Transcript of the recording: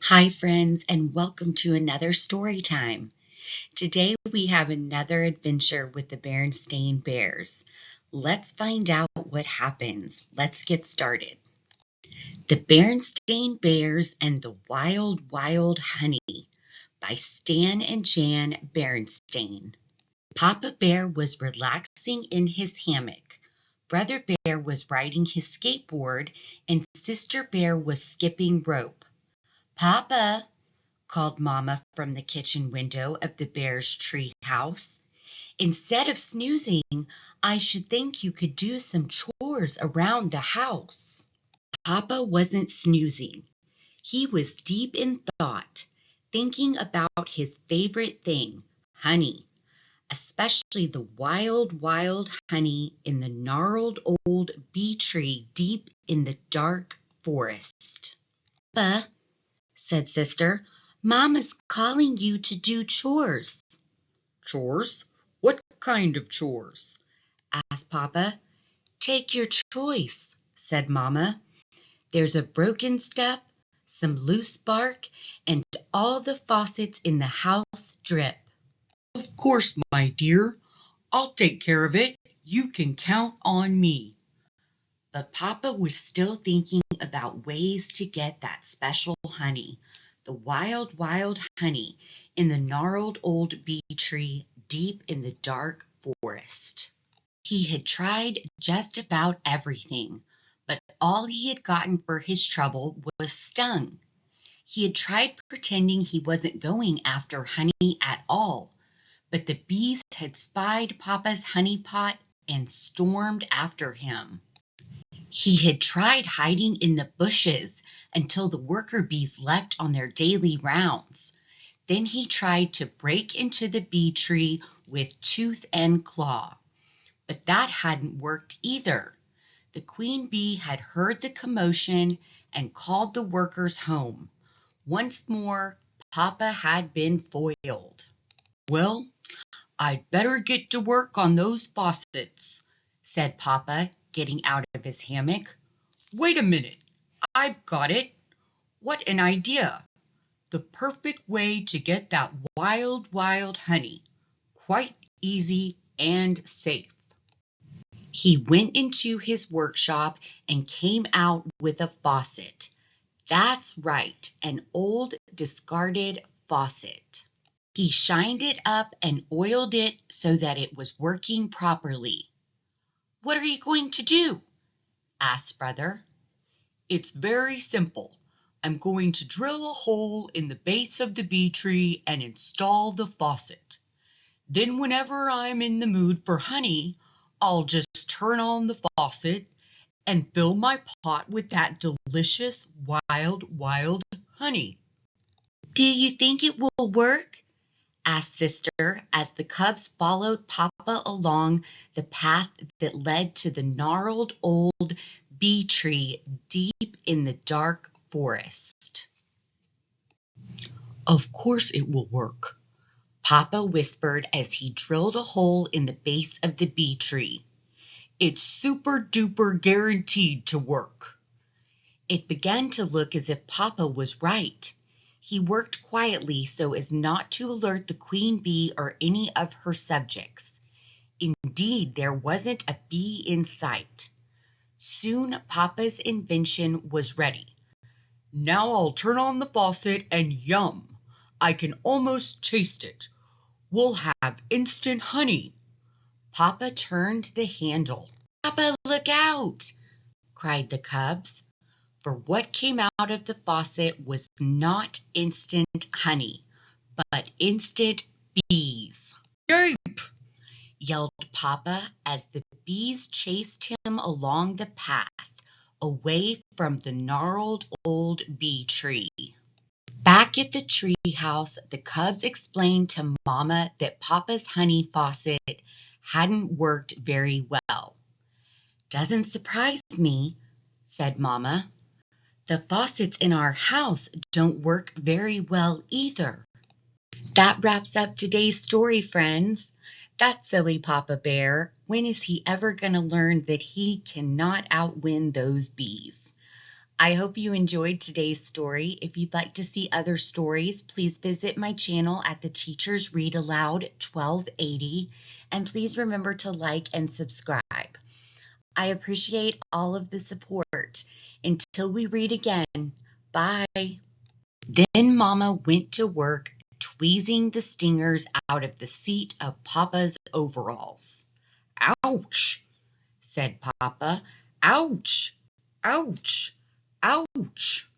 Hi, friends, and welcome to another story time. Today we have another adventure with the Berenstain Bears. Let's find out what happens. Let's get started. The Berenstain Bears and the Wild, Wild Honey by Stan and Jan Berenstain. Papa Bear was relaxing in his hammock. Brother Bear was riding his skateboard, and Sister Bear was skipping rope. Papa, called Mamma from the kitchen window of the bear's tree house. Instead of snoozing, I should think you could do some chores around the house. Papa wasn't snoozing. He was deep in thought, thinking about his favorite thing, honey, especially the wild, wild honey in the gnarled old bee tree deep in the dark forest. Papa, said Sister, Mama's calling you to do chores. Chores? What kind of chores? Asked Papa. Take your choice, said Mama. There's a broken step, some loose bark, and all the faucets in the house drip. Of course, my dear. I'll take care of it. You can count on me. But Papa was still thinking about ways to get that special honey, the wild, wild honey in the gnarled old bee tree deep in the dark forest. He had tried just about everything, but all he had gotten for his trouble was stung. He had tried pretending he wasn't going after honey at all, but the bees had spied Papa's honey pot and stormed after him. He had tried hiding in the bushes until the worker bees left on their daily rounds. Then he tried to break into the bee tree with tooth and claw. But that hadn't worked either. The queen bee had heard the commotion and called the workers home. Once more, Papa had been foiled. Well, I'd better get to work on those faucets, said Papa, getting out of his hammock. Wait a minute, I've got it. What an idea! The perfect way to get that wild, wild honey. Quite easy and safe. He went into his workshop and came out with a faucet. That's right, an old discarded faucet. He shined it up and oiled it so that it was working properly. What are you going to do? Asked Brother. It's very simple. I'm going to drill a hole in the base of the bee tree and install the faucet. Then whenever I'm in the mood for honey, I'll just turn on the faucet and fill my pot with that delicious wild, wild honey. Do you think it will work? Asked Sister as the cubs followed Papa along the path that led to the gnarled old bee tree deep in the dark forest. Of course it will work, Papa whispered as he drilled a hole in the base of the bee tree. It's super duper guaranteed to work. It began to look as if Papa was right. He worked quietly so as not to alert the queen bee or any of her subjects. Indeed, there wasn't a bee in sight. Soon Papa's invention was ready. Now I'll turn on the faucet and yum! I can almost taste it. We'll have instant honey. Papa turned the handle. Papa, look out! Cried the cubs. For what came out of the faucet was not instant honey, but instant bees. Escape! Yelled Papa as the bees chased him along the path, away from the gnarled old bee tree. Back at the tree house, the cubs explained to Mama that Papa's honey faucet hadn't worked very well. Doesn't surprise me, said Mama. The faucets in our house don't work very well either. That wraps up today's story, friends. That silly Papa Bear, when is he ever going to learn that he cannot outwin those bees? I hope you enjoyed today's story. If you'd like to see other stories, please visit my channel at the Teachers Read Aloud 1280, and please remember to like and subscribe. I appreciate all of the support. Until we read again, bye. Then Mama went to work tweezing the stingers out of the seat of Papa's overalls. Ouch, said Papa. Ouch, ouch, ouch.